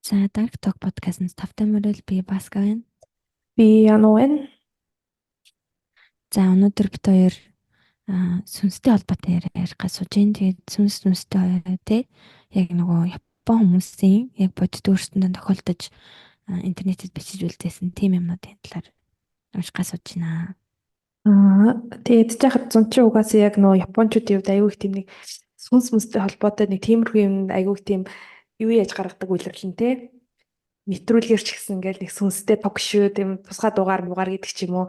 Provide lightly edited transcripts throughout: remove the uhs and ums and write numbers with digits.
За Dark Talk podcast-ын тавтай мөрөл би Баска байна. Би Яну байна. За өнөөдөр бид хоёр сүнстэй холбоотой ярих гэж сууж байна. Тэгээд сүнстэй тий яг нөгөө Япон хүмүүсийн яг бодит өөрсдөндөө тохиолдож интернетэд бичиж үлдээсэн тийм юмнуудын талаар унших гэж сууж байна. Тэгээд яхад зун чи угаасаа яг нөө Япончуудын хувьд аюу их тийм нэг сүнс мүстэй холбоотой нэг тиймэрхүү юм аюу их тийм юу яаж гаргадаг үйлрэл нь те нэвтрүүлгэр ч гэсэн ингээл нэг сүнстэй ток шүү тийм тусгай дугаар гэдэг ч юм уу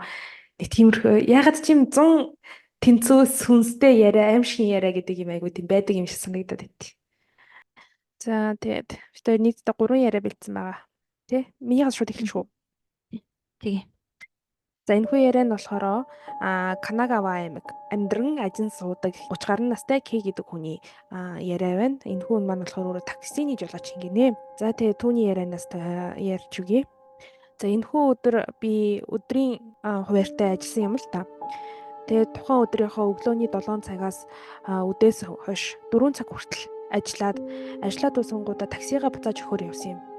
нэг тиймэрхүү ягаад ч юм 100 тэнцүү сүнстэй яриа аимшиг яриа гэдэг юм аюу тийм байдаг юм шиг санагдаад байт. За тэгээд бид хоёр нийтдээ 3 яриа бэлдсэн байгаа. Тэ? Минийхээс шууд эхэлчих үү? Тэгээ. За энэ хүү яриа нь болохоор Канагава аймаг амьдран ажин суудаг 30 гаруй настай К гэдэг хүний яриа байна. Энэ хүн маань болохоор өөрөө таксины жолооч гинэ. За тэгээ түүний ярианаас ярьж үгэй. За энэ хүү өдөр би өдрийн хуваарьтай ажилласан юм л та. Тэгээд тухайн өдрийнхөө өглөөний 7 цагаас үдээс хойш 4 цаг хүртэл ажиллаад усангуудаа таксигаа буцааж өгөхөр явсан юм.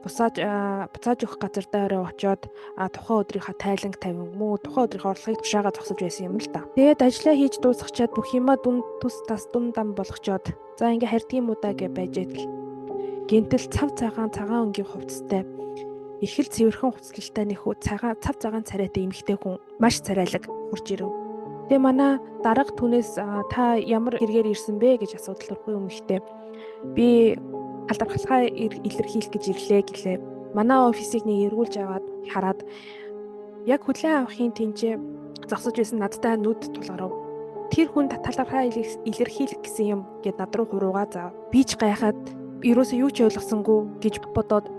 Буцааж өгөх газар дээр очиод тухайн өдрийнхөө тайланг тавин муу тухайн өдрийнхөө орлогыг тушаага зогсож байсан юм л та. Тэгээд ажиллаа хийж дуусгачаад бүх юма тус тас дун дам болгочоод за ингээ хардгийн мудаа гэж байж идэл. Гинтэл цагаан өнгийн хувцастай их л цэвэрхэн хувцлалтай нөхөө цав цагаан царайтай эмэгтэй хүн маш царайлаг хурж ирэв. Тэгээ манай дарга түнээс та ямар хэрэгээр ирсэн бэ гэж асуудал өрхөө эмэгтэй. Би алдархалгаа илэрхийлэх гэж ирлээ гэлээ. Манай офисыг нэг эргүүлж аваад хараад яг хүлээн авахын тэнцээ зогсож байсан надтай нүд тулгарав. Тэр хүн талархаа илэрхийлэх гэсэн юм гэд над руу хуруугаа заав. Би ч гайхаад ерөөсөө юу ч ойлгосонгүй гэж бодоод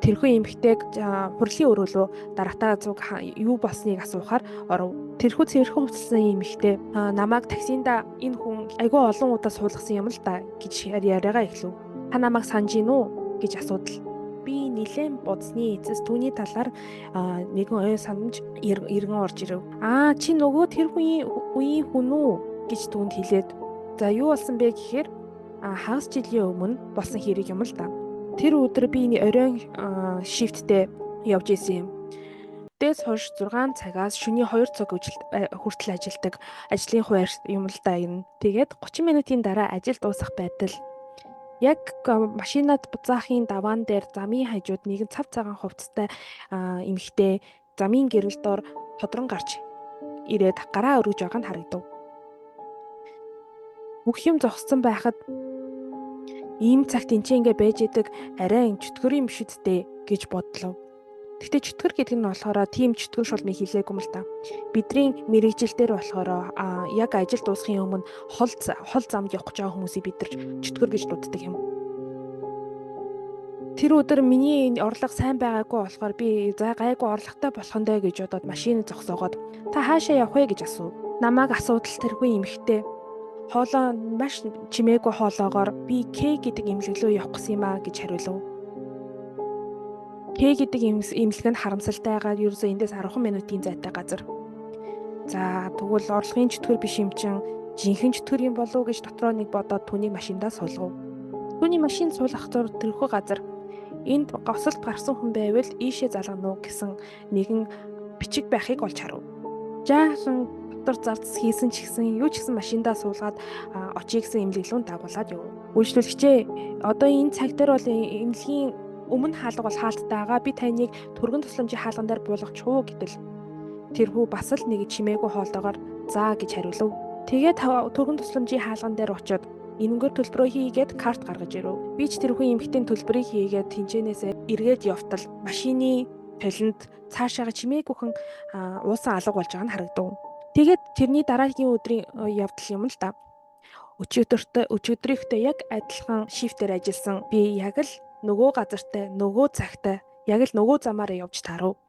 тэрхүү эмэгтэйг хурлын өрөөлөө дарагтаа зүг юу болсныг асуухаар оров. Тэрхүү цэвэрхэн хувцсан эмэгтэй намайг таксинда энэ хүн айгүй олон удаа суулгасан юм л да гэж яриагаа эхлэв. Та намайг санаж гин үү гэж асуудал. Би нилээн бодсны эцэс түүний талаар нэгэн ой санамж эргэн орж ирэв. Чи нөгөө тэр үеийн хүн үү гэж түүнд хэлээд. За юу болсон бэ гэхээр хагас жилийн өмнө болсон хэрэг юм л да. Тэр өдөр би оройн шифттэй явж исэн юм. Дээс хойш 6 цагаас шөнийн 2 цаг хүртэл ажилладаг ажлын хуваар юм л да энэ. Тэгээд 30 минутын дараа ажил дуусах байтал яг машинад буцаахын даваан дээр замын хажууд нэгэн цав цагаан хувцастай эмэгтэй замын гэрэл дор тодрон гарч ирээд гараа өргөж байгаа нь харагдав. Бүх юм зогссон байхад ийм цагт энэ ингээ байж идэг арай чөтгөр юм биш үсттэй гэж бодлоо. Гэхдээ чөтгөр гэдэг нь болохоор тийм чөтгөр шулмыг хэлээгүй юм л та. Бидний мэрэгжил дээр болохоор яг ажил дуусахын өмнө хол замд явах гэж байгаа хүмүүсийг бид нар чөтгөр гэж дууддаг юм. Тэр өдөр миний орлого сайн байгаагүй болохоор би за гайгүй орлоготой болохондоо гэж бодоод машин зогсоогоод та хаашаа явах вэ гэж асуув. Намайг асуудал тэргүй эмхтэй. Хоолоо маш чимээгүй хоолоогоор би К гэдэг имлэглөө явах гэсэн юм аа гэж хариулав. К гэдэг имлэг нь харамсалтай байгаад ерөөсөө эндээс 10 минутын зайтай газар. За тэгвэл орлогын чөтгөр биш юм чин жинхэнэ чөтгөр юм болов уу гэж дотроо нэг бодоод түүнийг машиндаа суулгав. Түүний машин суулгах зур тэрхүү газар энд госолт гарсан хүн байвал ийшээ залгана уу гэсэн нэгэн бичиг байхыг олж харав. Жаахан дотор зарц хийсэн ч гэсэн юу ч гэсэн машиндаа суулгаад очие гэсэн имлэглүүн дагуулад яв. Үйлчлүүлэгчээ одоо энэ цаг дээр бол имлэгийн өмнө хаалга бол хаалттай байгаа. Би таныг түргэн тусламжийн хаалган дээр буулгач уу гэтэл тэрхүү бас л нэг чимээгүй хоолоогоор заа гэж хариулв. Тэгээд түргэн тусламжийн хаалган дээр очиод энэнгээр төлбөрөө хийгээд карт гаргаж ирэв. Би ч тэрхүү эмэгтэй төлбөрийг хийгээд тэнцэнээсээ эргээд явтал машины толинд цаашаага чимээгүйхэн уусан алга болж байгаа нь харагдав. Тэгээд тэрний дараагийн өдрийн явдал юм л да. Өчигдрийнхтэй яг адилхан шифтээр ажилласан би яг л нөгөө газартай, нөгөө цагтай, яг л нөгөө замаараа явж тарав.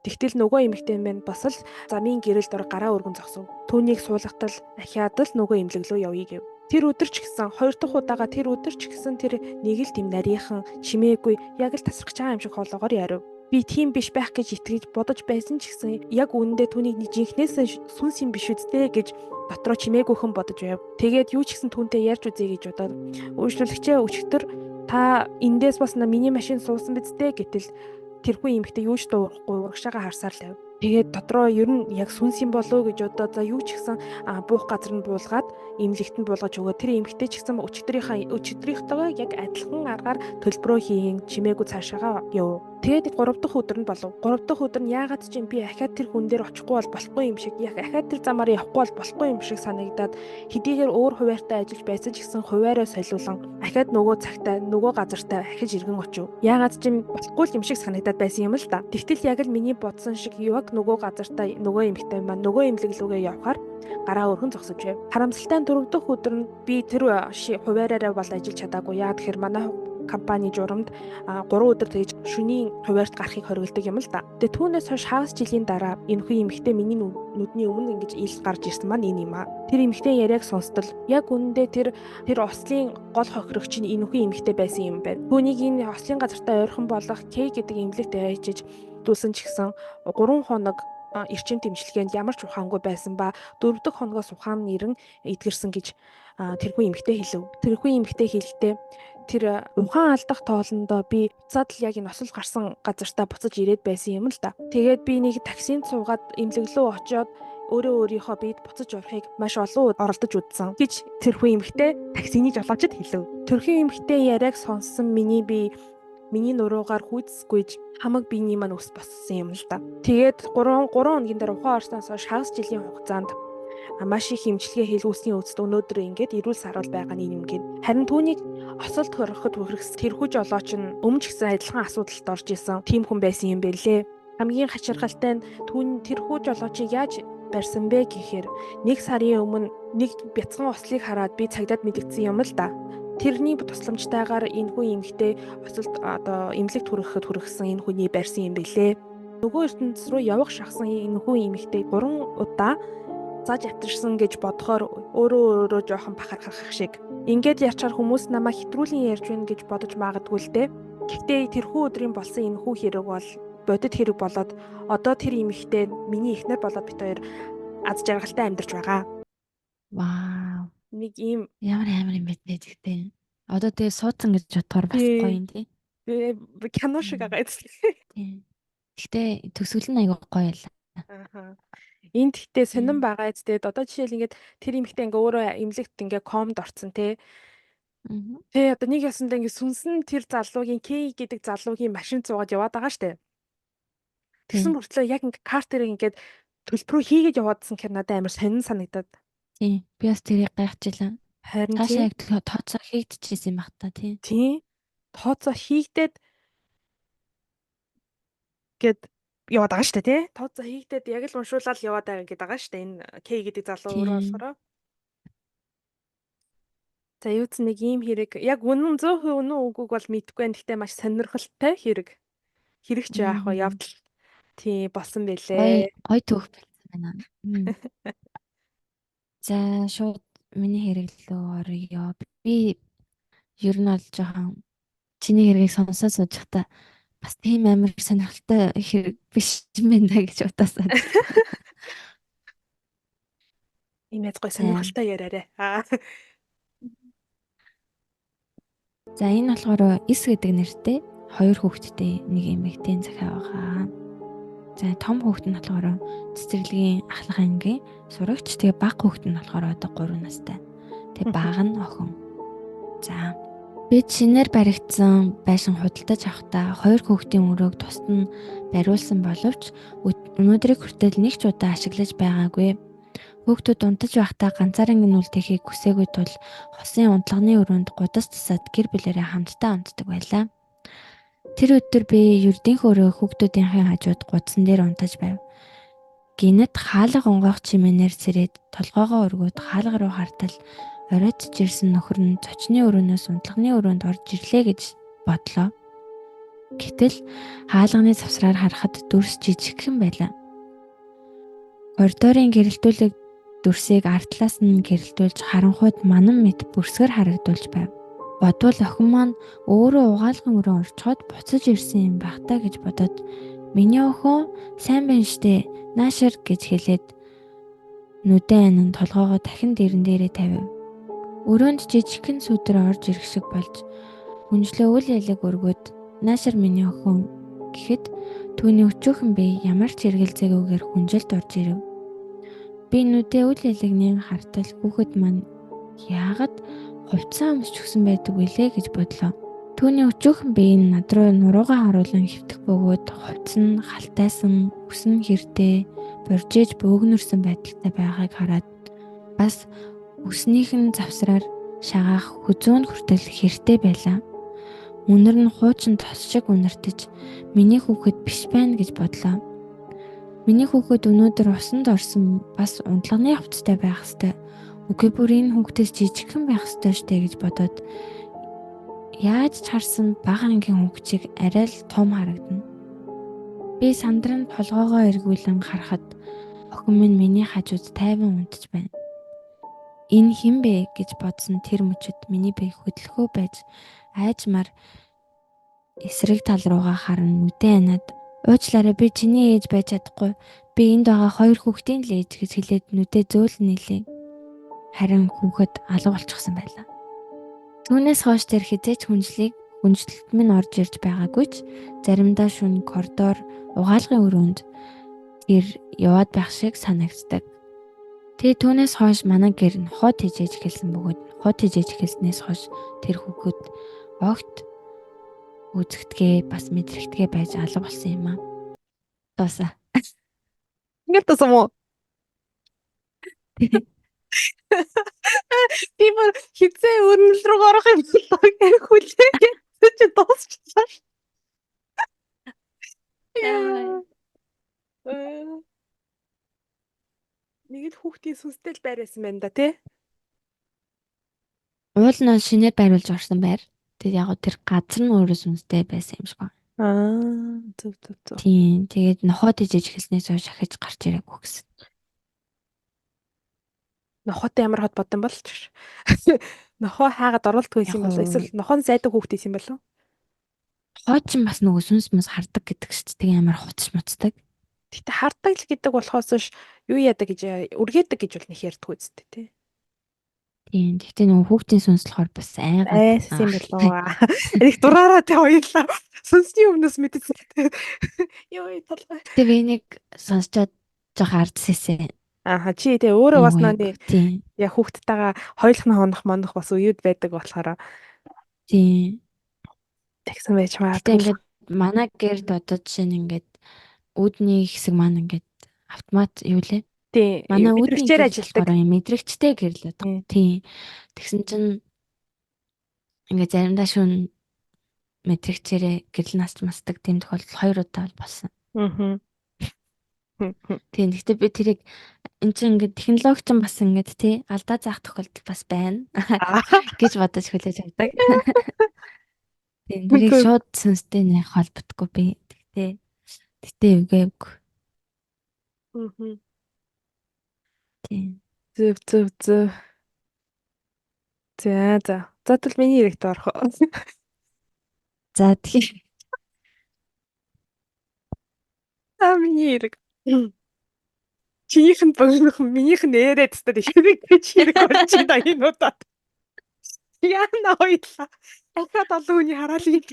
Тэгтэл нөгөө эмэгтэй минь бас л замын гэрэл дор гараа өргөн зогсов. Түүнийг суулгатал ахиад л нөгөө имлэглөө явъя гэв. Тэр өдөр ч гэсэн 2 дахь удаага тэр өдөр ч гэсэн тэр нэг л тэм нарийнхан чимээгүй яг л тасрах байгаа юм шиг хоолоогоор ярив. Би тийм биш байх гэж итгэж бодож байсан ч гэсэн яг үүндээ түүнийг жинхнээс сүнс юм биш үсттэй гэж дотроо чимээгүйхэн бодож байв. Тэгээд юу ч гэсэн түүнтэй ярьж үзье гэж бодоод үйлчлүүлэгчээ өчигдөр та эндээс бас миний машин суусан биз дээ гэтэл тэрхүү эмэгтэй юу ч дуурахгүй урагшаага харсаар л байв. Тэгээд дотроо ер нь яг сүнс юм болов уу гэж одоо за юу ч гэсэн буух газар нь буулгаад имлэгтэнд буулгаж өгөө. Тэр эмэгтэй ч гэсэн өчигдрийнхтэйгээ яг адилхан аргаар төлбөрөө хийн чимээгүй цаашаага яв. Тэгээд 3 дахь өдөр нь болов. 3 дахь өдөр нь яагаад ч юм би ахаад тэр хүн дээр очихгүй бол болохгүй юм шиг яг ахаад тэр замаар явахгүй бол болохгүй юм шиг санагдаад хэдийгээр өөр хуваарьтай ажиллаж байсан ч гэсэн хуваараа солиулан ахаад нөгөө цагтаа нөгөө газартаа ахиж иргэн очив. Яагаад ч юм болохгүй юм шиг санагдаад байсан юм л да. Тэгтэл яг л миний бодсон шиг яг нөгөө газартаа нөгөө эмэгтэй маань нөгөө имлэглүүгээ явхаар гараа өргөн зогсож байв. Харамсалтай нь 4 дахь өдөр нь би тэр хуваараараа бол ажиллаж чадаагүй. Яагаад тэгэхээр манай компани журамд 3 өдөр тэгж шөнийн хуваарьт гарахыг хориглодог юм л да. Тэгээ түүнээс хойш хагас жилийн дараа энэ хүн эмэгтэй миний нүдний өмнө ингэж ил гарч ирсэн маань энэ юм аа. Тэр эмэгтэй яриаг сонстол яг үнэндээ тэр ослын гол хохирогч нь энэ хүн эмэгтэй байсан юм байна. Түүнийг энэ ослын газартаа ойрхон болох К гэдэг эмнэлэгт хайжиж дүүлсэн ч гэсэн 3 хоног эрчим дэмжлэгэнд ямар ч ухаангүй байсан ба 4 дахь хоногоос ухаан нэрэн эдгэрсэн гэж тэрхүү эмэгтэй хэлв. Тэрхүү эмэгтэй хэлэхдээ тэр ухаан алдах тоолондоо би буцаад л яг энэ осол гарсан газартаа буцаж ирээд байсан юм л да. Тэгээд би нэг таксинд суугаад имлэглөө очиод өөрийнхөө биед буцаж орохыг маш олон оролдож үзсэн гэж тэрхүү эмэгтэй таксины жолоочд хэлв. Тэрхүү эмэгтэй яриаг сонссон миний нуруугаар хүйцсгүйж хамаг биений маань өс боссон юм л да. Тэгээд 3 хоногийн дараа ухаан орсноос хойш хагас жилийн хугацаанд маш их хэмжлэгээ хэлүүлсний үстд өнөөдөр ингээд эрүүл саруул байгаа юм гээд харин түүнийг осолд хороход хүрэх тэрхүү жолооч нь өмнө ч гэсэн адилхан асуудалд орж исэн тийм хүн байсан юм байлээ. Хамгийн хачирхалтай нь тэрхүү жолоочийг яаж барьсан бэ гэхээр 1 сарын өмнө нэг бяцхан ослыг хараад би цагдаад мэдгдсэн юм л да. Тэрний тусламжтайгаар энэ хүн эмэгтэй осолд одоо эмнэлэгт хүргэсэн энэ хүний барьсан юм байлээ. Нөгөө ертөнцийн рүү явах шахсан энэ хүн эмэгтэй 3 удаа зааж авчирсан гэж бодохоор өөрөө жоохон бахархах шиг. Ингээд ярьчаар хүмүүс намайг хэтрүүлэн ярьж байна гэж бодож магадгүй л дээ. Гэхдээ тэрхүү өдрийн болсон энэ хүү хэрэг бол бодит хэрэг болоод одоо тэр эмэгтэй миний эхнэр болоод бит хоёр аз жаргалтай амьдарч байгаа. Вау. Нэг ийм Ямар амар юм бэ тэгтээ. Одоо тэгээ суудсан гэж бодохоор бас гоё юм тий. кино шиг байгаа юм. Тийм. Гэхдээ төсөөл нь аягүй гоё л. Ааха. Энд гэхдээ сонирн байгаа эцтэй. Одоо жишээл ингээд тэр эмэгтэй ингээ өөрөө эмнэлэгт ингээ комд орцсон тий. Тэ одоо нэг ясандаа ингээ сүнсэн тэр залуугийн К гэдэг залуугийн машин цуугаад яваад байгаа штэ. Тэгсэн мөртлөө яг ингээ картерыг ингээд төлбөрөө хийгээд яваадсан гэхээр надад амар сонин санагдаад. Тийм. Би бас тэрийг гайхажлаа. Харин Цаашаа яг тооцоо хийгдчихсэн юм бах та тий. Тийм. Тооцоо хийгдээд гээд яваад байгаа штэ тий. Тооцоо хийгдээд яг л уншуулаад яваад байгаа гэдэг байгаа штэ. Энэ К гэдэг залуу өөрөө болохоор. За юу ч нэг ийм хэрэг яг үнэн 100% үнэн үгүйг бол мэдэхгүй байна. Гэхдээ маш сонирхолтой хэрэг. Хэрэг ч яах вэ явдал тий болсон байлээ. Гой түүх болсон байна. За шууд миний хэрэг рүү орё. Би ер нь бол жоохон чиний хэргийг сонсоод суужихта бас тийм амар сонирхолтой хэрэг биш юм байна гэж бодосоо. Имэд гой сонирхолтой яриарэ. За энэ болохоор Эс гэдэг нэртэй 2 хүүхэдтэй нэг эмэгтэй захиа байгаа. За том хүүхэд нь болохоор цэцэрлэгийн ахлах ангийн сурагч. Тэгээ бага хүүхэд нь болохоор одоо 3 настай. Тэгээ бага нь охин. За бид шинээр баригдсан байшин худалдаж авахдаа 2 хүүхдийн өрөөг тусад нь бариулсан боловч өнөөдрийг хүртэл нэг ч удаа ашиглаж байгаагүй. Хүүхдүүд унтаж байхдаа ганцаараа нүлтэхийг хүсээгүй тул хосын унтлагын өрөөнд гудас тасаад гэр бүлээрээ хамтдаа унтдаг байлаа. Тэр өдөр би ердийнх өрөө хүүхдүүдийн хажууд гудсан дээр унтаж байв. Гинэт хаалга онгоох чимээнээр сэрээд толгоогоо өргөөд хаалга руу хартал оройтж ирсэн нөхөр нь зочны өрөөнөөс унтлагын өрөөнд орж ирлээ гэж бодлоо. Гэтэл хаалганы савсраар харахад дүрс жижигхэн байлаа. Коридорын гэрэлтүүлэг дүрсийг артлаас нь гэрэлтүүлж харанхуйд манан мэт бүрсгэр харагдуулж байв. Бодвол охин маань өөрөө угаалгын өрөө орчход буцаж ирсэн юм байх та гэж бодоод миний охин сайн байна штэ наашир гэж хэлээд нүдэн анан толгоогоо дахин дэрэн дээрээ тавив. Өрөөнд жижигхэн сүдэр орж ирэх шиг болж Хүнжлээ үл ялэг өргөд наашир миний охин гэхэд түүний өчүүхэн бие ямар ч хэргэлзээгүйгээр хүнжилд орж ирэв. Би нүдээ үл ялэгний хартал хүүхэд маань яагаад хувцас өмсч өгсөн байдаг вүлээ гэж бодлоо. Түүний өчүүхэн бие нь над руу нуруугаа харуулan хөвтөх бөгөөд хувцас нь халтайсан, үс нь хэрдээ боржиж бөөгнөрсөн байдалтай байгааг хараад бас үснийх нь завсраар шагаах хүзүүн хүртэл хэртэй байлаа. Үнэр нь хуучин тос шиг үнэртэж миний хүүхэд биш байна гэж бодлоо. Миний хүүхэд өнөөдөр усанд орсон бас унтлагын хувцастай байх ёстой. Үгүй бүр энэ хүүхдээс жижигхэн байх ёстой штэ гэж бодоод яаж ч харсан бага ангийн хүүхчийг арай л том харагдана. Би сандранд толгоогоо эргүүлэн харахад охин минь миний хажууд тайван унтж байна. Энэ хэн бэ гэж бодсон тэр мөчөд миний бие хөдөлгөө байж айжмаар эсрэг тал руугаа харан нүдэн анаад уучлаарай би чиний ээж байж чадахгүй. Би энд байгаа 2 хүүхдийн л ээж гэж хэлээд нүдээ зөөлөн нийлээ. Харин хүүхэд алга болчихсон байлаа. Түүнээс хойш тэр хизээч хүнжлэлт минь орж ирж байгаагүй ч заримдаа шөнө коридор угаалгын өрөөнд тэр яваад байх шиг санагддаг. Тэгээ түүнээс хойш манай гэр нохоо тижээж эхэлсэн бөгөөд нохоо тижээж эхэлснээс хойш тэр хүүхэд огт үзэгдэгээ бас мэдрэгдэгээ байж алга болсон юм аа. Тоосаа. Ингээд тасан уу? Би бүр хизээ өрнөл рүү орох юм болоо гэх хүлээ. Чи дуусчихлаа. Нэг л хүүхдийн сүнстэй л байрсан байна да тий. Уул нь шинээр байруулж орсон байр. Тэгээд яг тэр газар нь өөрөө сүнстэй байсан юм шиг байна. Зөв. Тийм. Тэгээд нохоо тижээж эхэлснээс хойш ахиж гарч ирээгүй гэсэн. Нохоотой ямар холбоотой юм бол ч. Нохоо хаагаад оролдгүй юм бол эсвэл нохоо зайдаг хүүхдээс юм болов? Нохоо ч бас нөгөө сүнс мэс хардаг гэдэг чинь тэг ямар хуцж муцдаг. Гэтэ хардаг л гэдэг болохоос ш юу яадаг гэж үргээдэг гэж бол нэг ярьдгүй үстэй тий. Тийм. Гэтэ нөгөө хүүхдийн сүнс болохоор бас айгаас юм болоо. Их дураараа тий хоёулаа сүнсний өмнөөс мэдчихсэн. Йоо толгой. Тэг би нэг сонсчод жоох ардсээсээ. Чи тий өөрөө бас нөө тийм. яг хүүхдтэйгээ хоёулахны хонох монох бас уюуд байдаг болохоор тийм. тэгсэн байж магадгүй. Ингээд манай гэрд одоо жишээ нь ингээд үүдний хэсэг маань ингээд автомат юу лээ? Тийм. Манай үүдний мэдрэгчээр ажилтдаг. Мэдрэгчтэй гэрэл одоо. Тийм. Тэгсэн чинь ингээд заримдаа шүн мэдрэгчээрээ гэрэл насч масдаг тийм тохиолдол 2 удаа болсон. Тийм. Гэхдээ би тэрийг эн чинь ингээд технологич нь бас ингээд тий алдаа заах тохиолдол бас байна гэж бодож хүлээж авдаг. Тийм. Тэрийг шууд сүнстэй нэх холбохгүй би. Тэгтээ үгээвгүй. Тийм. Зөв. За. Тэгвэл миний хэрэгт орох. За тэгэхээр миний хэрэг. Чинийх нь богинох минийх нь ээрээд өстой хэрэг гэж хэрэг болж байна энэ удаад. Яна ойлаа. Ахад олон хүний хараал юм.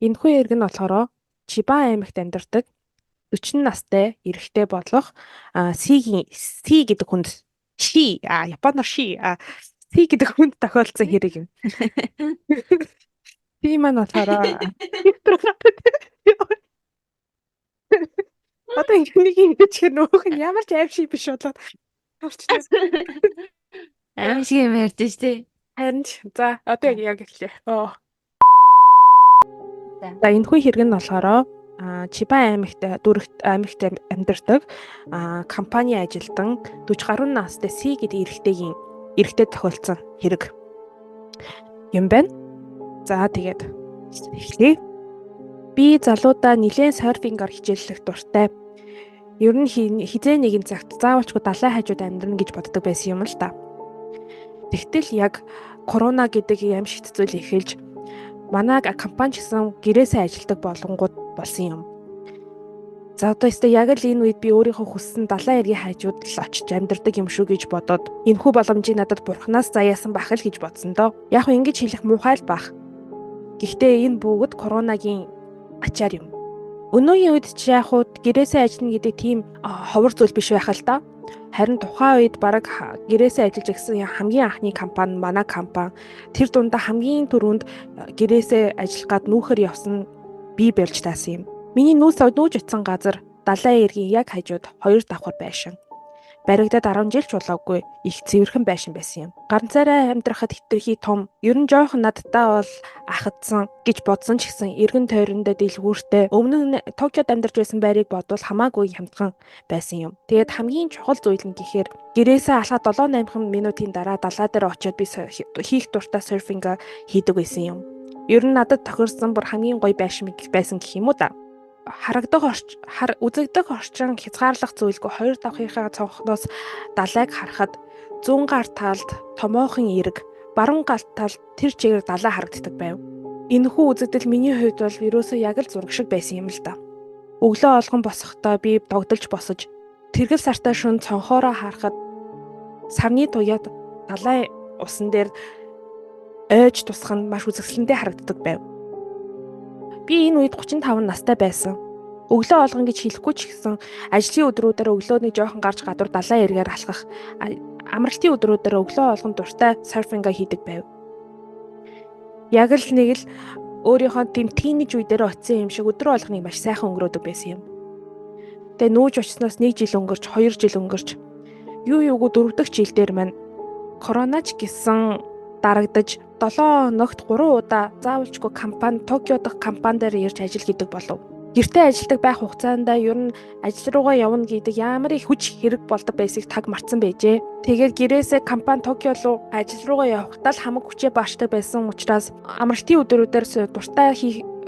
Энэхүү хэрэг нь болохоор Чиба аймагт амьдардаг 40 настай эрэгтэй болох Си гэдэг хүнд японоор Си гэдэг хүнд тохиолдсон хэрэг юм. Би маань болохоор одоо нэг юм чихэр нөөх нь ямар ч аим шиг биш болоод орчихсон. Аим шиг юм ярьж штэ. Харин за одоо яг эхлэе. За энэхүү хэрэг нь болохоор Чиба аймагт амьдардаг компани ажилтан 40 гаруй настай Си гэдэг эрэгтэй тохиолдсон хэрэг юм байна. За тэгээд эхлэе. Би залуудаа нилээн серфингээр хичээллэх дуртай. Ер нь хизээ нэгэн цагт заавалчгүй далайн хажууд амьдрна гэж боддог байсан юм л да. Тэгтэл яг корона гэдэг аимшигт зүйл эхэлж манай компани гэсэн гэрээсээ ажилдаг болонгууд болсон юм. За одоо өстө яг л энэ үед би өөрийнхөө хүссэн далайн эргийн хажууд л очиж амьдардаг юм шүү гэж бодоод энэхүү боломжийг надад бурхнаас заяасан бах л гэж бодсон доо. Яг хөө ингэж хэлэх муухай л бах. Гэхдээ энэ бүгд коронагийн ачаар юм. Өнөөгийн үед ч яг хуу гэрээсээ ажиллана гэдэг тийм ховор зүйл биш байх л да. Харин тухайн үед баг гэрээсээ ажиллаж ирсэн хамгийн анхны компани манай компани тэр дундаа хамгийн түрүүнд гэрээсээ ажиллах гад нүүхэр явсан би барьж таасан юм. Миний нүүж утсан газар далайн эргийн яг хажууд 2 давхар байшин. Баригдаад 10 жил ч болоогүй их цэвэрхэн байшин байсан юм. Ганцаараа амьдрахад хэтэрхий том, ер нь жоохон надтай бол ахадсан гэж бодсон ч гэсэн эргэн тойрондоо дэлгүүртэй. Өмнө нь Токиод амьдарч байсан байрыг бодвол хамаагүй хямдхан байсан юм. Тэгээд хамгийн чухал зүйл нь гэхээр гэрээсээ алхаад 7-8 минутын дараа далай дээр очиод би хийх дуртай серфинг хийдэг байсан юм. Ер нь надад тохирсон бүр хамгийн гоё байшин байсан гэх юм уу да. Үзэгдэх орчин хязгаарлах зүйлгүй 2 давхрынхаа цонхноос далайг харахад зүүн гар талд томоохон эрэг, баруун гар талд тэр чигээр далай харагддаг байв. Энэхүү үзэгдэл миний хувьд бол ерөөсөө яг л зураг шиг байсан юм л да. Өглөө олгон босохдоо би догдолж босож тэргэл сартай шөнө цонхоороо харахад сарны туяад далай усан дээр ойж тусах нь маш үзэсгэлэнтэй харагддаг байв. Би энэ үед 35 настай байсан. Өглөө олгон гэж хэлэхгүй ч гэсэн ажлын өдрүүдээр өглөөний жоохон гарч гадуур далайн эргээр алхах, амралтын өдрүүдээр өглөө олгон дуртай серфинг хийдэг байв. Яг л нэг л өөрийнхөө тийм тийнейж үе дээр очисон юм шиг өдрөө олгоныг маш сайхан өнгөрөөдөг байсан юм. Тэгээ нүүж очсноос 1 жил өнгөрч, 2 жил өнгөрч, юугүй 4 дахь жил дээр маань коронач гэсэн дарагдаж 7 өнөخت 3 удаа заавалчгүй компани Токио дахь компани дээр ирж ажил хийдэг болов. Гэртээ ажилдаг байх хугацаанд ер нь ажил руугаа явна гэдэг ямар их хүч хэрэг болдог байсыг таг мартсан байжээ. Тэгээд гэрээсээ компани Токио руу ажил руугаа явахдаа л хамаг хүчээ баашдаг байсан учраас амралтын өдрүүдээр дуртай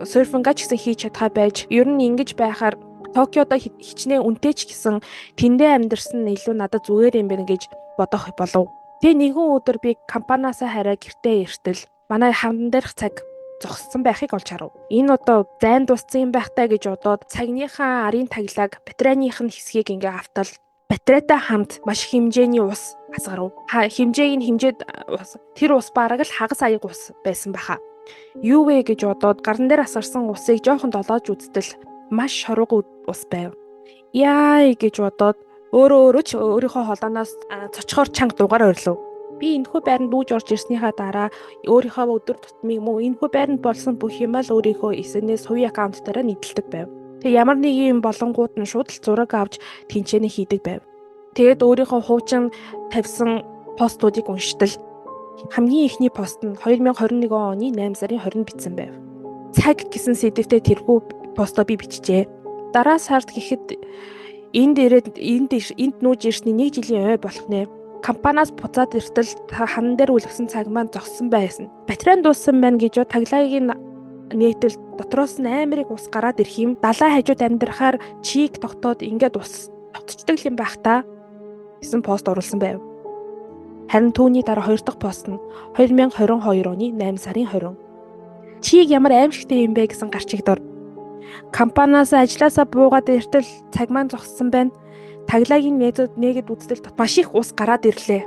серфинг ч гэсэн хийж чадхаа байж ер нь ингэж байхаар Токиодо хичнээн үнэтэй ч гэсэн тэндээ амьдэрсэн нь илүү надад зүгээр юм байна гэж бодох болов. Тэгээ нэгэн өдөр би компаниасаа хараа гэртээ иртэл манай хамдан дээрх цаг зогссон байхыг олж харав. Энэ одоо зайн дууссан юм байхтай гэж бодоод цагныхаа арын таглаг батарейных нь хэсгийг ингээ автал батарейтай хамт маш хэмжээний ус асгарав. Хэмжээг нь хэмжээд тэр ус бараг л хагас аяг ус байсан баха. Юу вэ гэж бодоод гарн дээр асгарсан усыг жоохон долоож үзтэл маш шоргоо ус байв. Яа гэж бодоод өөрөө ч өөрийнхөө холооноос цочхоор чанга дугаар орлов. Би энэхүү байранд нүүж орж ирснийхаа дараа өөрийнхөө өдөр тутмыг мөн энэхүү байранд болсон бүх юм л өөрийнхөө SNS хувийн аккаунт дээр нийтэлдэг байв. Тэг ямар нэг юм болонгууд нь шууд л зураг авч тэнцэнэ хийдэг байв. Тэгэд өөрийнхөө хуучин тавьсан постуудыг уншдал хамгийн ихний пост нь 2021 оны 8 сарын 20-нд бичсэн байв. Цаг гэсэн сэдвтэй тэрхүү постоо би бичжээ. Дараа сард гэхэд энд нүүж ирсний 1 жилийн ой болох нэ. Компаниас буцаад иртэл хан дээр үлгсэн цаг маань зогссон байсан. Батарей дууссан байна гэж таглагийг нээтэл дотроос нь амирыг ус гараад ирэх юм. Далай хажууд амьдрахаар чийг тогтоод ингээд ус тогтцдог юм байх та гэсэн пост оруулсан байв. Харин түүний дараа 2 дахь пост нь 2022 оны 8 сарын 20. Чийг ямар аимшигтэй юм бэ гэсэн гарчигдор. Компаниас ажилласаа буугаад иртэл цаг маань зогссон байна. Таглагийн нээгээд үзтэл маш их ус гараад ирлээ.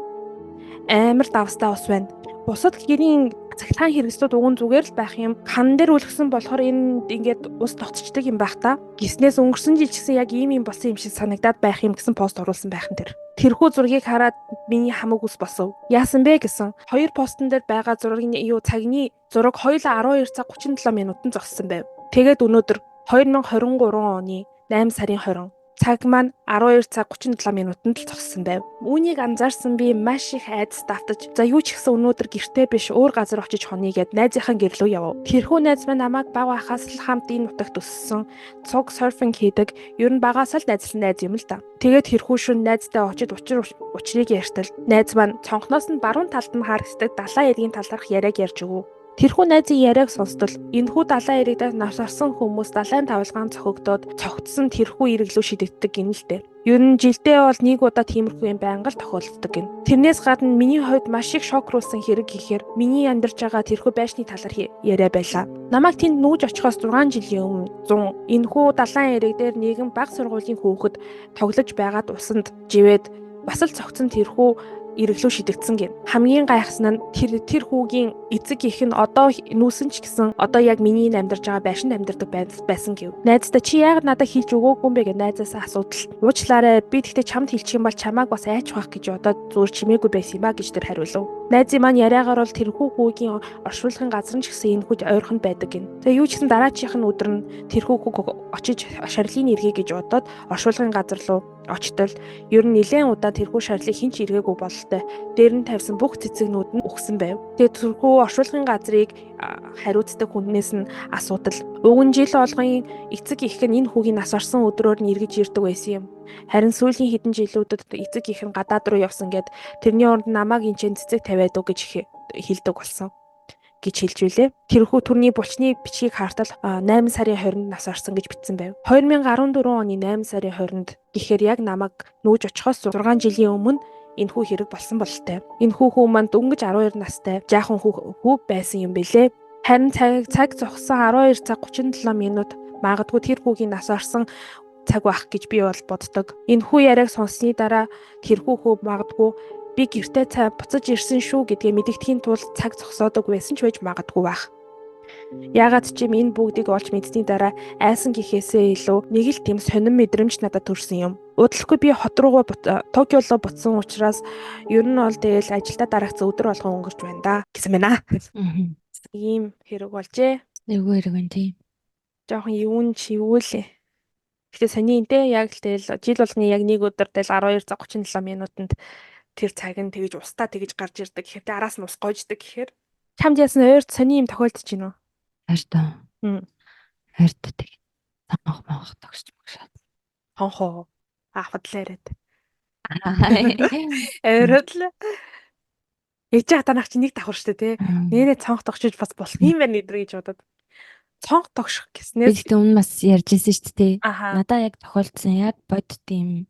Амар давстай ус байна. Бусад гэрийн цахилгаан хэрэгслүүд уган зүгээр л байх юм. Хан дээр үлгсэн болохоор энэ ингээд ус тогтцдог юм байх та. Гиснээс өнгөрсөн жил ч гэсэн яг ийм юм болсон юм шиг санагдаад байх юм гэсэн пост оруулсан байхан тэр. Тэрхүү зургийг хараад миний хамаг ус босов. Яасан бэ гэсэн. 2 постн дээр байгаа цагны зураг хоёулаа 12 цаг 37 минутанд зогссон байв. Тэгээд өнөөдөр 2023 оны 8 сарын 20 цаг маань 12 цаг 37 минутанд л зогссон байв. Үүнийг анзаарсан би маш их айдас давтаж за юу ч гэсэн өнөөдөр гэртээ биш өөр газар очиж хонъё гэд найзынхаа гэр рүү явв. Тэрхүү найз маань намайг баг байхаас л хамт энэ нутагт өссөн. Цуг серфинг хийдэг. Ер нь багаас л найзлан найз юм л да. Тэгээд тэрхүү шүн найзтай очиж учрыг ярьтал найз маань цонхноос нь баруун талд нь харагддаг далайн эргийн талаарх яриаг ярьж өгөв. Тэрхүү найзын яриаг сонсдол энэхүү далайн эрэгдээ навсарсан хүмүүс далайн тавилгаан цохогдоод цогтсон тэрхүү эрэг лөө шидэгддэг гинэ л дээ. Ер нь жилдээ бол нэг удаа тиймэрхүү юм байнга л тохиолддог гин. Тэрнээс гадна миний хувьд маш их шокруулсан хэрэг гэхээр миний амьдарч байгаа тэрхүү байшны талаар яриа байлаа. Намайг тэнд нүүж очихоос 6 жилийн өмнө 100 энэхүү далайн эрэг дээр нэгэн бага сургуулийн хүүхэд тоглож байгаад усанд живээд бас л цогцсон тэрхүү эреглүү шидэгдсэн гин. Хамгийн гайхсан нь тэр хүүгийн эцэг их нь одоо нүүсэн ч гэсэн одоо яг миний амьдарч байгаа байшинд амьдардаг байсан гэв. Найздаа чи яагаад надад хэлж өгөөгүй юм бэ гэж найзаасаа асуудал. Уучлаарай, би тэгтээ чамд хэлчих юм бол чамааг бас айчвах гэж бодоод зүгээр чимээгүй байсан юм ба гэж тэр хариулв. Найзын маань яриагаар бол тэрхүү хүүгийн оршуулгын газар нь ч гэсэн энэхүү ойрхон байдаг гин. Тэгээ юу ч гэсэн дараачихын өдөр нь тэрхүү хүүг очиж шарлын иргэе гэж бодоод оршуулгын газар руу очтол ер нь нэлээд удаа тэрхүү шарлыг хинч иргээгүй бололтой. Дээр нь тавьсан бүх цэцэгнүүд нь өгсөн байв. Тэгээ тэрхүү оршуулгын газрыг хариуцдаг хүннээс нь асуудал. Өвгөн жил болгон эцэг их нь энэ хүүгийн нас орсон өдрөөр нь эргэж ирдэг байсан юм. Харин сүүлийн хэдэн жилүүдэд эцэг их нь гадаад руу явсан гэд тэрний оронд намайг энэ ч цэцэг тавиад уу гэж хэлдэг болсон гэж хэлжүүлээ. Тэрхүү төрний булчны бичгийг хартал 8 сарын 20-нд нас орсон гэж бичсэн байв. 2014 оны 8 сарын 20-нд гэхээр яг намайг нүүж очихоос 6 жилийн өмнө энэхүү хэрэг болсон бололтой. Энэхүү хүү манд дөнгөж 12 настай жаахан хүү байсан юм бэлээ. Харин цаг зогссон 12 цаг 37 минут магадгүй тэр хүүгийн нас орсон цаг байх гэж би бол боддог. Энэхүү яриаг сонссны дараа тэрхүү хүү магадгүй би гэртээ цай буцаж ирсэн шүү гэдгээ мэдэгдэхийн тулд цаг зогсоодог байсан ч байж магадгүй байх. Яагаад ч юм энэ бүгдийг олж мэдсэний дараа айсан гэхээсээ илүү нэг л тийм сонирн мэдрэмж надад төрсэн юм. Удалгүй би хот руугаа Токио руу буцсан учраас ер нь бол тэгэл ажилдаа дараагц өдөр болгон өнгөрч байна да гэсэн байна. Ийм хэрэг болжээ. Эвгүй хэрэг байна тийм. Жохон юун чивүүлээ. Гэтэ сони энтэй яг л тэгэл жил болгоны яг нэг өдөр тэгэл 12 цаг 37 минутанд тэр цаг нь тэгэж устаа тэгэж гарч ирдэг. Гэхдээ араас нь ус гоождаг гэхээр чамд яасан ойрт сони юм тохиолдож байна уу? Хайртай. Хайртай тэг. Тамах тогсч магшаад. Хонхоо афадлаарээд. Ойрот л. Ээж хатанах чи нэг давхар штэ тий. Нэрээ цонх тогшиж бас болох юм байна эдэр гэж бодоод. Цонх тогших гэснээр би өмнө бас ярьж ирсэн шүү дээ. Надаа яг тохиолдсон яг бод тийм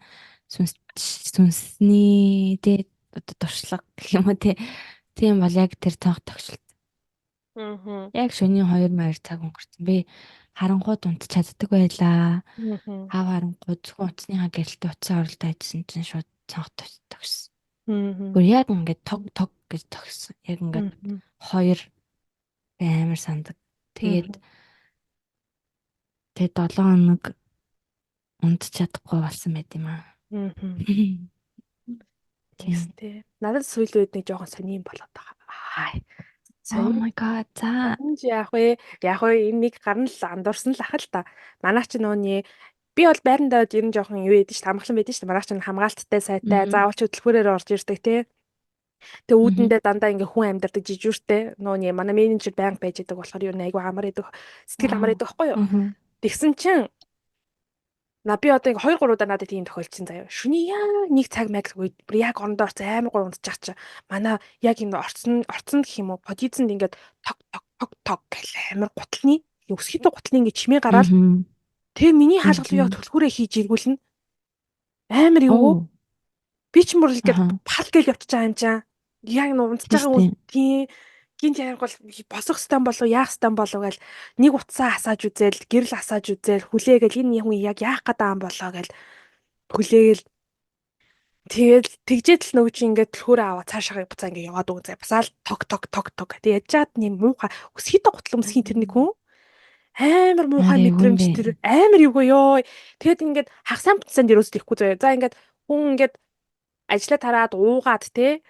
сүнсний тий одоо туршлага гэх юм уу тий. Тийм бол яг тэр цонх тогшилт. Яг шөнийн 2 цаг өнгөрцөн. Би харанхууд унт чаддаг байлаа. Хав харанхууд зөвхөн утасныхаа гэрэлтэй утсаа оролдоо ажилласан чинь шууд цонх тогшсон. Гүр яг ингээд тог гэж тогссон. Яг ингээд 2 амар сандаг. Тэгээд 7 хоног унт чадахгүй болсон байт юм аа. Тэгстэй. Надад сүүлийн үед нэг жоохон сони юм болоод байгаа. Oh my god. За. Яг энэ нэг гарна л андуурсан л ах л та. Манайч нөөний би бол байрандаа ер нь жоохон юу яд ш тамхлан байдаг ш. Манайч хамгаалттай сайтай заавалч хөтөлбөрөөр орж ирдэг тий. Тэгээ үүдэндээ дандаа ингээ хүн амьдардаг жижүүртэй нөөний манай менежер байнга байж байгаа болохоор ер нь айгүй амар идэг сэтгэл амар идэг байхгүй юу. Тэгсэн чинь би одоо ингээ 2 3 удаа надад тийм тохиолдсон заяа. Шүний яг нэг цаг маяг үед яг орондоо орц амар гоо унтчих чи. Манай яг энэ орцсон гэх юм уу позицэнд ингээд тог гэл амар гутлын өсгийтэй гутлын ингээ чимээ гараад тэгээ миний хаалгалыг яг төлхөөрөө хийж иргүүлнэ. Амар юу? Би ч мөр ингээд пал гэл явчих байгаа юм чам. Яг унтж байгаа үе тийм гинт яг бол босох стан болов яах стан болов гэл нэг утсаа асааж үзэл гэрэл асааж үзэл хүлээгээл энэ хүн яг яах гэдэг юм болоо гэл хүлээгээл тэгэл тэгжээд л нөгөө чи ингээд төлхөөрөө аваа цаашаа буцаа ингээд яваад өгөө басаал тог тэг яж чад нэм муухай өсгийтэй гутлан өмсхийн тэр нэг хүн амар муухай мэдрэмж тэр амар юугаа ёо тэгэд ингээд хагсаан буцаанд юус ихгүй заяа за ингээд хүн ингээд ажлаа тараад уугаад те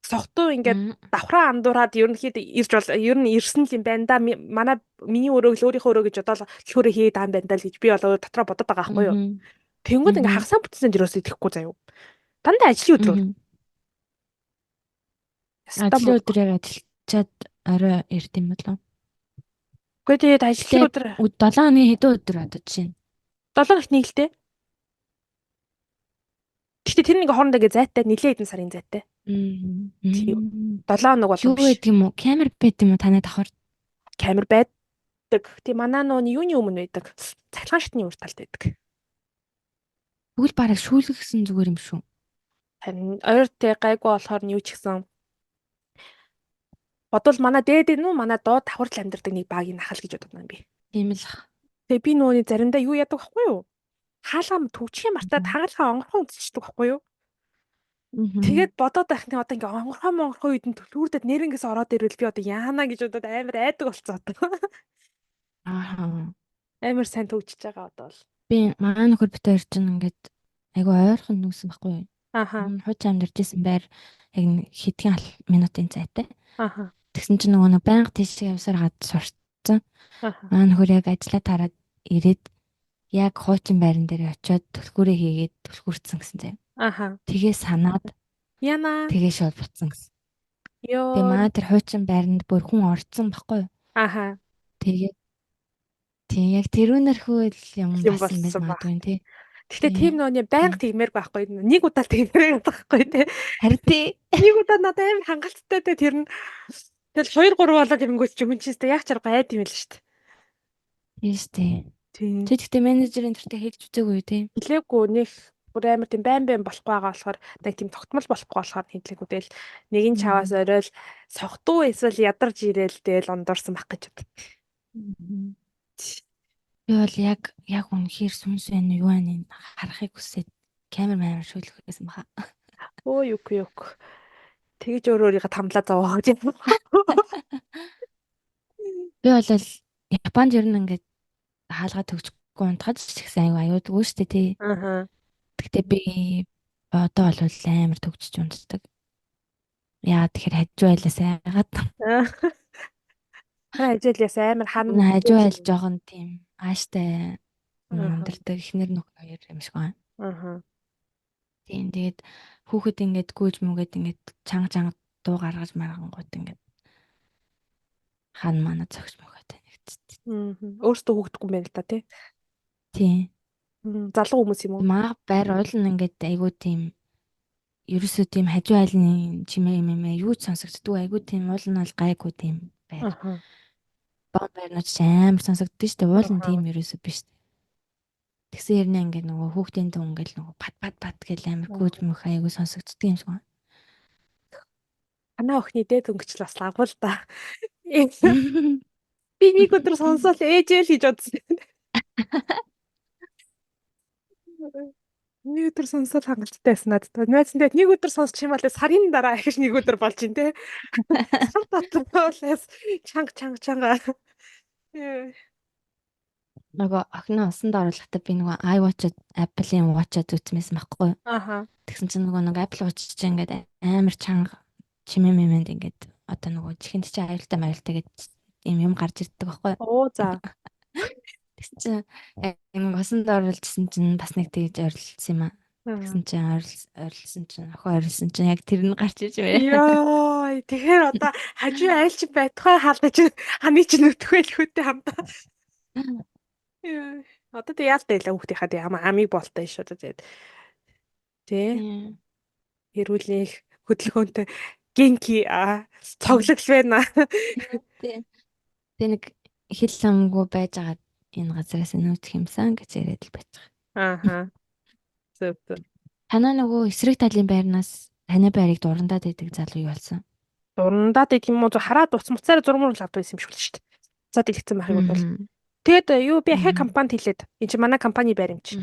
согтуу ингээд давхраа андуураад ерөнхийдөө ирж бол ер нь ирсэн л юм байна да. Манай миний өөрийнхөө өрөө гэж бодоод төлхөөрөө хий даан байна да л гэж би бол дотроо бодоод байгаа байхгүй юу. Тэнгүүд ингээд хагсаан бүтцэн дөрөөс идэхгүй заяа. Дандаа ажлын өдрөө. Ажлын өдрөөр ажиллачаад орой ирд юм болов. Үгүй тэгээд ажлын өдөр 7 оны хэдэн өдөр одоо жишээ. 7 хоногт нэг л дээ. Гэхдээ тэр нэг хоорондоо ингээ зайтай нилээ хэдэн сарын зайтай. 7 хоног болов. Юу гэдэг юм уу? Камер байд юм уу танай давхар? Камер байдаг. Тийм манай нөө юуны өмнө байдаг. Цахилгаан шатны урд талд байдаг. Тэгвэл бараг шүүлгсэн зүгээр юм шүү. Харин ойр тэ гайгүй болохоор нь юу ч гэсэн бодвол манай дээд нь манай доод давхарт амьдардаг нэг багийн нахал гэж боддог юм би. Тийм л ах. Тэгээ би нөгөөний заримдаа юу яадаг байхгүй юу? Хаалгаа төвчхийн мартаад Мгм. хаалгаа онгорхон үзчихдэг байхгүй юу? Мгм. Тэгээд бодоод байх нь одоо ингээ онгорхон үед нь төлөвлөрдөд нэрнгээс ороод ирвэл би одоо яана гэж бодоод амар айдаг болцоо одоо. Аа. Амар сайн төвчж байгаа одоо бол. Би манай нөхөр бит хоёр чинь ингээд айгу ойрхон нүүсэн байхгүй юу? Ааха. Хууч амьдарч исэн байр яг нэг хэдхэн минутын зайтай. Ааха. Тэгсэн чинь нөгөө нэг байнга тийшээ явсаар гад сурцсан. Ааха. Манай нөхөр яг ажиллаа тараад ирээд яг хуучин байран дээр очиод түлхүүрээ хийгээд түлхүүрцэн гэсэн заяа. Ааха. Тэгээ санаад Яна. тэгээ шууд буцсан гэсэн. Тэгээ Ёо. манай тэр хуучин байранд бүр хүн орцсон байхгүй юу? Ааха. Тэгээ тийм яг тэрүүнэрхүү л юм юм басан байж болсон баг. магадгүй тий. Гэхдээ Тий. тийм нөөний байнга тэгмээр байхгүй. Нэг удаа тэгмээр байхгүй те. Харин тий. Нэг удаа надад амар хангалттай те тэр нь. Тэгэл 2 3 болоод ирэнгүүт ч юм чи тест яг чарга айд юм л шүү дээ. Тийм шүү дээ. Тийм. Чи тэгтээ менежерийн төртөө хэлж үзээгүй тий. Хэлээгүй нэг бүр амар тийм байн болохгүй байгаа болохоор нэг тийм тогтмол болохгүй болохоор хэлээгүй. Тэгэл нэг нь чаваас оройл согтуу эсвэл ядарч ирээл тэгэл ондорсон байх гэж бод. Мгм. Би бол яг үнэхээр сүнс байна уу юу байна харахыг хүсээд камер маамар шүүлэхээс баха. Өө юк. Тэгж өөрийгөө тамлаа зовоо гэж юм. Би бол Японд ер нь ингээд хаалгаа төгсөхгүй унтахад ч ихсэн аюудгүй шүү дээ тий. Ааха. Гэтэ би одоо бол амар төгсөж унтдаг. Яа тэгэхээр хажуу айлаас айгаад. Харин ажил яс амар хан. Хажуу айл жоохон тийм ааштай Ааха. ундардаг ихнэр нөх хоёр юм шиг байна. Ааха. Тийм тэгээд хүүхэд ингээд гүйж мүгээд ингээд чанга дуу гаргаж маргангууд ингээд хан мана зогс мөхөд нэгтсэн. Өөртөө хүүхдэггүй юм байна л да тий. Тийм. Залуу хүмүүс юм уу? Маа байр уул нь ингээд айгуу тийм ерөөсөө тийм хажуу айлын чимээ юм юу ч сонсогддгүй айгуу тийм уул нь бол гайгүй тийм байр. Ааха. Бом байрнууд ч амар сонсогддог шүү дээ. Уул нь Ааха. тийм ерөөсөө биш. Тэгсэн хэрнээ ингээд нөгөө хүүхдийн дуу ингээд нөгөө пат гэл амар гүйж мөх айгуу сонсогддог юм шиг байна. Танаа охины дээд өнгөчл бас лагвал да. Би нэг өдөр сонсоод ээжэл гэж бодсон. Нэг өдөр сонсоод хангалттай байсан надад. Найзан дээр нэг өдөр сонсчих юм бол сарын дараа ахиж нэг өдөр болж ин тээ. Сар дотороос чанга. Нөгөө охиноо усанд оруулахдаа би нөгөө iWatch-д Apple-ийн Watch-д үзмээсэн байхгүй юу? Ааха. Тэгсэн чинь нөгөө Apple Watch чинь ингээд амар чанга чимээ мэмэнд ингээд одоо нөгөө чихэнд чи аюултай гэж юм гарч ирдэг байхгүй юу? Оо за. Тэгсэн чинь нэг усанд оруулжсэн чинь бас нэг тэгж ойрлсон юм аа. Тэгсэн чинь ойрлсон чинь охин ойрлсон чинь яг тэр нь гарч иж байна. Йоо, тэгэхээр одоо хажуу айлч байтугай хаалгаж ханы ч нүтгэл хөтэ хамтаа. Одоо тэг яалтай илаа хүүхдийнхаа тэг амиг болтой шүү дээ. Тэ. Хэрүүлэх хөдөлгөөнтэй генки цоглол байна. Тэ нэг хэл самгүй байж агаад энэ газараас нүүцх юмсан гэж яриад л байж байгаа. Ааха. Зөв. Танаа нөгөө эсрэг талын байрнаас таны байрыг дурандаад байдаг залуу юу болсон? Дурандаад гэх юм уу хараад уц муцаараа зурмөр л авдаг байсан юм шиг л шүү дээ. За дэлгэцэн байхыг бол. Тэгэд юу би ахаа компанид хэлээд энэ чи манай компани байр юм чи.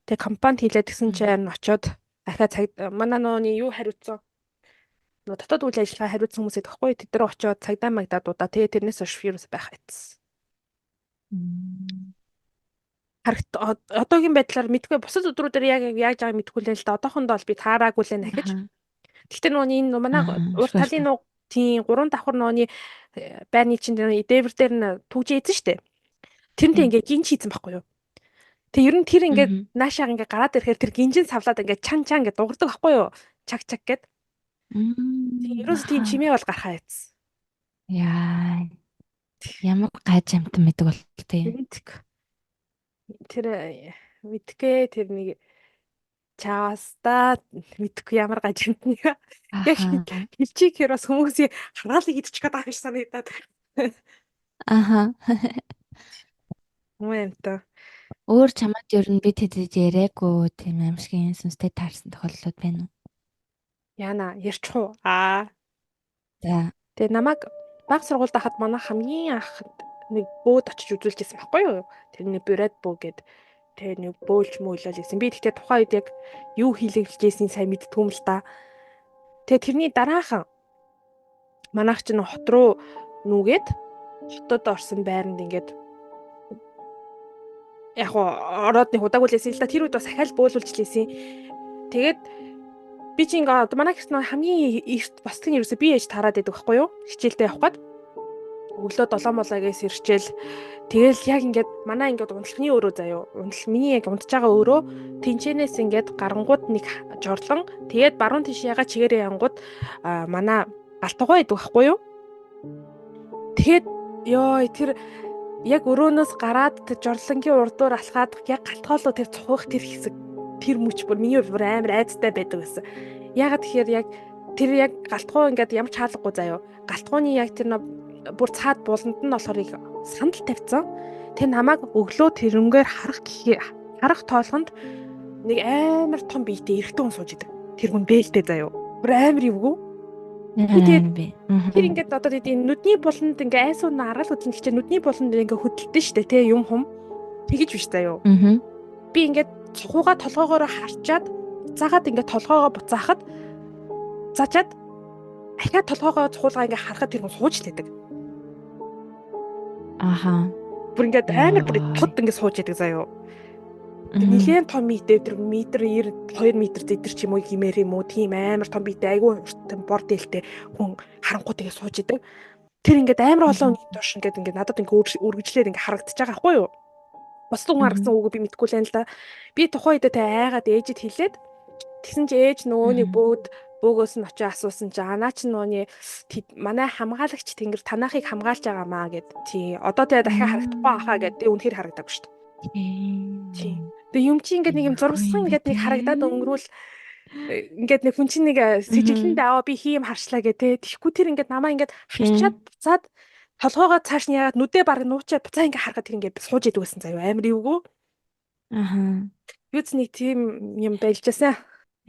Тэгээ компанид хэлээд гисэн чинь очиод ахаа цаг манай нөөний юу хариуцсан. Нөө дотоод үйл ажиллагаа хариуцсан хүмүүс идэхгүй тэд нар очиод цагдаа магдаа дуудаа. Тэгээ тэрнээс хойш вирус байх айтсан. Харагт одоогийн байдлаар мэдгүй бусад өдрүүдээр яг яаж байгааг мэдгүй л да. Одоохондоо бол би таараагүй л нэ гэж. Гэхдээ нөөний энэ манай урт талын нуу тийм 3 давхар нөөний байрны чинь дээвэр дээр нь түүжээ эзэн штэ. Тэрнтэй ингээ гинж хийцэн байхгүй юу? Тэг ер нь тэр ингээ наашаа ингээ гараад ирэхээр тэр гинжин савлаад ингээ чан ингээ дуурдаг байхгүй юу? Чаг гэд. Тэг ерөөс тийм чимээ бол гарахаа яц. Яа. Ямар гаж амтан мэдэг бол тээ. Тэр мэдгээ тэр нэг чаастаа мэдхгүй ямар гаж амтныг. Яг хэлчих хэр бас хүмүүсийн хараалыг идчих гээд байгаа юм санагдаад. Аха. Момента. Өөр чамд ер нь бид хэдэж яриаггүй тийм аимшигын сүнстэй таарсан тохиолдлууд байна уу? Яна ярьчих уу? За. Тэгээ намайг баг сургуульд хахад манай хамгийн анхд нэг бөөд очиж үзүүлжсэн байхгүй юу? Тэрний Бред бөө гэд тэгээ нэг бөөлж мөөлөл гэсэн. Би тэгтээ тухайн үед яг юу хийлгэжсэн сайн мэдтгүм л та. Тэгээ тэрний дараахан манайх чинь хот руу нүгээд хотод орсон байранд ингээд яг ороод нэг удаагүй лээсэн л да. Тэр үед бас ахаал бөөлүүлж лээсэн. Тэгээд би чи ингээд манай гэрт хамгийн эрт босдгийн ерөөсөө би ээж тараад байдаг байхгүй юу? Хичээлдээ явах гээд өглөө 7 молоогоос ирчээл тэгэл яг ингээд манай ингээд унтлагын өрөө заяо. Миний яг унтж байгаа өрөө тэнчэнээс ингээд гарангууд нэг жорлон тэгээд баруун тийш яга чигээрээ янгууд манай галтугай байдаг байхгүй юу? Тэгэхэд ёо тэр яг өрөөнөөс гараад тэр жорлонгийн урдуур алхаад яг галтгоолоо тэр цухах тэр хэсэг тэр мөч бүр миний бүр амар айцтай байдаг гэсэн. Ягаад тэгэхээр яг тэр яг галтгоо ингээд ямар ч хаалгагүй заяо. Галтгооны яг тэр бүр цаад буланд нь болохоор их сандал тавьсан. Тэр намайг өглөө тэрнгээр харах тоолгонд нэг амар том биетэй эрэгтэй хүн сууж идэг. Тэр хүн бэлдээ заяо. Бүр амар эвгүй. Тэр ингээд одоо тийм нүдний буланд ингээ айсуу нараал хөдлөн гэчээ нүдний буланд ингээ хөдөлдөн штэ те юм хүм тэгэж биш заяо. Би ингээд цухууга толгоогоор харчаад буцаагаад ингээ толгоогоо буцаахад зажаад ахиад толгоогоо цухуулгаа ингээ харахад тэр хүн сууж лээдэг. Бүр ингээд амар бүр тод ингээ сууж яадаг заяо. Нилээн том биетэй тэр метр 2 метр зэдэр ч юм уу гимээр юм уу тийм амар том биетэй айгүй уртан бор дээлтэй хүн харангуй тэгээ сууж идэг. Тэр ингээд амар олон хүний турш ингээд надад ингээд үргэлжлээд ингээд харагдаж байгаа байхгүй юу? Босдон хүн харагдсан үгүй би мэдэхгүй л юм л да. Би тухайн үед тэ айгаад ээжэд хэлээд тэгсэн чи ээж нөгөөний бөөгөөс нь очиж асуусан чи анаа чи нөгөөний манай хамгаалагч тэнгэр танаахыг хамгаалж байгаа маа гэд. Тий. Одоо тэгээ дахиад харагдахгүй ахаа гэд. Тэг үнэхээр харагдаагүй шүү дээ. Тий. Тэг юм чи ингээд нэг юм зургасхан ингээд нэг харагдаад өнгөрүүл ингээд нэг хүн чинь нэг сэжиглэндээ аваа би хийм харчлаа гэ тэ. Тэхгүй тэр ингээд намаа ингээд харчаад буцаад толгоогоо цааш нь яагаад нүдээ баг нуучаад буцаа ингээд харахад тэр ингээд сууж идэг байсан заяа амар эвгүй. Юуц нэг тийм юм байлжсэн.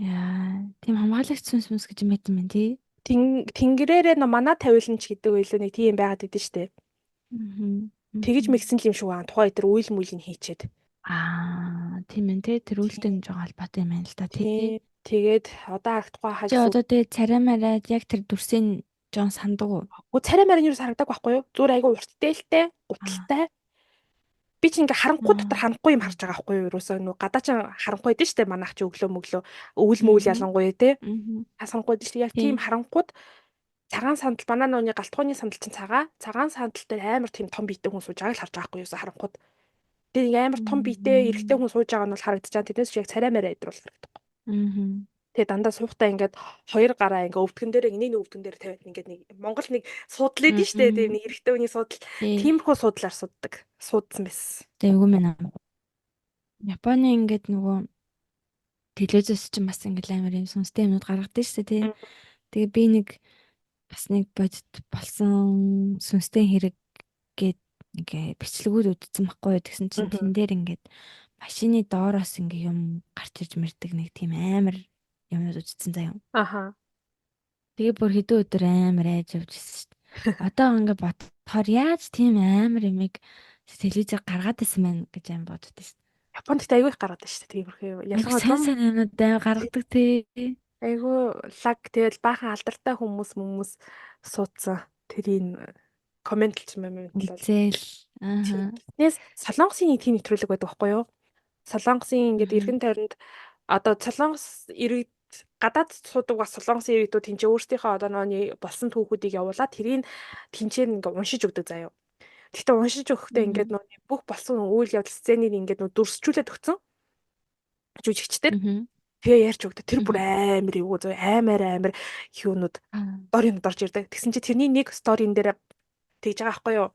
Яа, тийм хамгаалагч сүнс гэж юм байт юм тий. Тэнгэрээрээ манаа тавиуланч гэдэг үйлөө нэг тийм байгаад идэв штэ. Тэгэж мэгсэн юм шүү. Тухайн тэр үйл мүлийн хийчээд. Тийм ээ тий. Тэр үйлтэй нэг жоо холбоотой юм байна л да тий. Тэгээд одоо харагдахгүй хаа. Чи одоо тэгээ царай мараад яг тэр дүрсийн жоон санддаг уу? Царай мараа юу харагдаагүй байхгүй юу? Зүгээр айгу урттээлтэй, гуталтай. Би чи ингээ харанхуй дотор харанхуй юм харж байгаа байхгүй юу? Ерөөсөө нүү гадаа ч харанхуй дээ штэ манайх чи өглөө мөглөө өвөл мөвөл ялангуяа те. Хасанхуй дээ штэ яг тийм харанхуйд цагаан сандал манай нууны галтгооны сандал чинь цагаан сандал дээр амар тийм том биетэй хүн сууж байгааг л харж байгаа байхгүй юу? Харанхуйд. Тэгээ амар том биетэй эрэгтэй хүн сууж байгаа нь бол харагдаж байгаа. Тэднээс чи яг царай мараа идэр бол харагдахгүй. Тэгээ дандаа суухтаа ингээд хоёр гараа ингээ өвдгөн дээр энийг өвдгөн дээр тавиад ингээд нэг Монгол нэг суудлаад нь штэ тийм нэг эрэгтэй хүний суудл тиймэрхүү суудлаар суддаг суудсан байсан. Тэгээ үгүй мэнэ. Японы ингээд нөгөө телевизээс чинь бас ингээд амар юм сүнстэй юмнууд гаргадаг штэ тий. Тэгээ би нэг бас нэг бодит болсон сүнстэй хэрэг гээд ингээ бичлэгүүд үзсэн байхгүй юу тэгсэн чинь тэн дээр ингээд машины доороос ингээ юм гарч ирж мэрдэг нэг тийм амар юмнууд үзсэн заяа. Тэгээ бүр хэдэн өдөр амар айж явж ирсэн шүү дээ. Одоо ингээ бодохоор яаж тийм амар юмыг телевизээр гаргаад ирсэн мэн гэж юм бодод шүү дээ. Японд ихтэй айгүй их гаргаад байна шүү дээ. Тиймэрхүү ялангуяа сайн юмнууд гаргадаг тий. Айгүй лаг тэгэл баахан алдартай хүмүүс суудсан. Тэрийн комментлж мэмэтлээ. Тэгээс Солонгосын нэг тийм нэвтрүүлэг байдаг байхгүй юу? Солонгосын ингээд эргэн тойронд одоо Солонгос иргэд гадаад суудаг бас Солонгосын иргэдүүд тэнцээ өөрсдийнхөө одоо нөөний болсон түүхүүдийг явуулаад тэрийг тэнцээр ингээ уншиж өгдөг заяа. Гэхдээ уншиж өгөхдөө ингээд нөөний бүх болсон үйл явдал сценыг ингээд нөө дүрсчүүлээд өгсөн. Жүжигчдэр тэгээ ярьж өгдөг. Тэр бүр амар эвгүй заяа. Амар юунууд сторинууд орж ирдэг. Тэгсэн чи тэрний нэг сторин дээр тэгж байгаа байхгүй юу?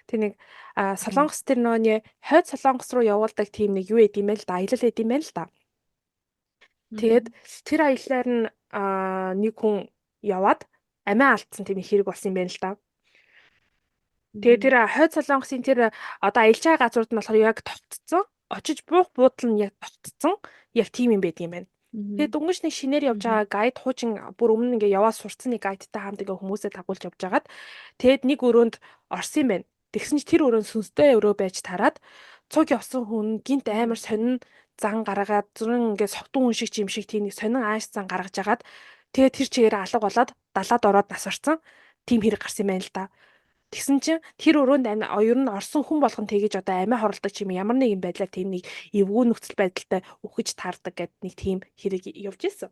Тэр нэг Солонгос тэр нөөний хойд Солонгос руу явуулдаг тийм нэг юу эд юм байл да. Аялал эд юм байл да. Тэгээд тэр аяллаар нь нэг хүн яваад амиа алдсан тийм хэрэг болсон юм байна л да. Тэгээд тэр хойд Солонгосын тэр одоо аялж байгаа газрууд нь болохоор яг тогтцсон. очиж буух буудал нь яг тогтцсон яг тийм юм байд юм байна. Тэгээд Мгм. дөнгөж нэг шинээр явж Мгм. байгаа гайд хуучин бүр өмнө ингээ яваад сурцсан нэг гайдтай хамт ингээ хүмүүсээ дагуулж явж байгаад тэгээд нэг өрөөнд орсон юм байна. Тэгсэн чи тэр өрөөнд сүнстэй өрөө байж тараад цуг явсан хүн гинт амар сонин зан гаргаад зүрэн ингээ согтун хүн шиг ч юм шиг тийм нэг сонин ааш зан гаргаж агаад тэгээд тэр чигээрээ алга болоод далаад ороод нас орсон. Тим хэрэг гарсан юм байна л да. Тэгсэн чинь тэр өрөөнд ер нь орсон хүн болгон тэгэж одоо амиа хорлдог ч юм ямар нэгэн байдлаар тийм нэг эвгүй нөхцөл байдалтай үхэж таардаг гэдэг нэг тийм хэрэг явж исэн.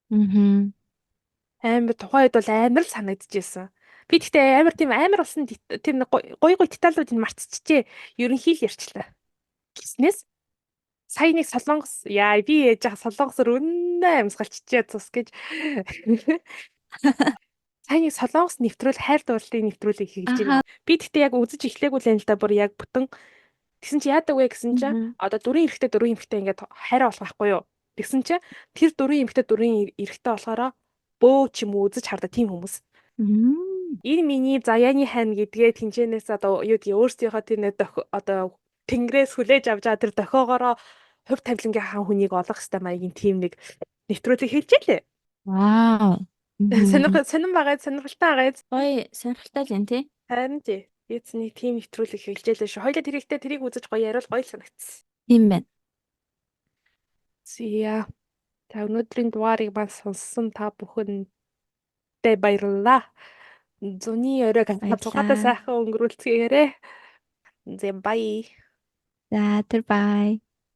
Мгм. Амар тухайн үед бол амар л санагдчихсэн. Би тэгтээ амар тийм амар болсон тэр нэг гоё гоё деталлуудыг мартчихжээ. Ерөнхий л ярьчлаа. Гиснээс сая нэг солонгос яа би ээж байгаа солонгосоор үнэ амьсгалчжээ цус гэж сая нэг солонгос нэвтрүүл хайр дурлалын нэвтрүүлэг хийж Аха. байна. Би тэгтээ яг үзэж эхлэегүй л юм л да бүр яг бүтэн. Тэгсэн чи яадаг вэ гэсэн чи Мгм. одоо дөрвөн эмэгтэй ингээд хайраа болох байхгүй юу? Тэгсэн чи тэр дөрвөн эмэгтэй болохоор бөө ч юм уу үзэж хардаг тийм хүмүүс. Мм. Энэ миний заяаны хань гэдгээ тэнцэнээс одоо юу гэдгийг өөрсдийнхөө тэр нэг одоо тэнгэрээс хүлээж авч байгаа тэр дохиогоороо хувь тавилангийн хаан хүнийг олох хэвээр маягийн тийм нэг нэвтрүүлэг хийлжээ лээ. Вау. Мгм. Сонирн байгаа, сонирхолтой байгаа. Гоё сонирхолтой л энэ тий. Харин тий. Эцний тийм нэвтрүүлэг хийлжээ лээ шүү. Хоёлаа тэрийг үзэж гоё яриул гоё л санагдсан. Тийм байна. Зя. За өнөөдрийн дугаарыг маань сонссон та бүхэндээ баярлалаа. Зуны оройг хацуугатай Баярлаа. сайхан өнгөрүүлцгээгээрэй. Зэ бай. За тэр бай.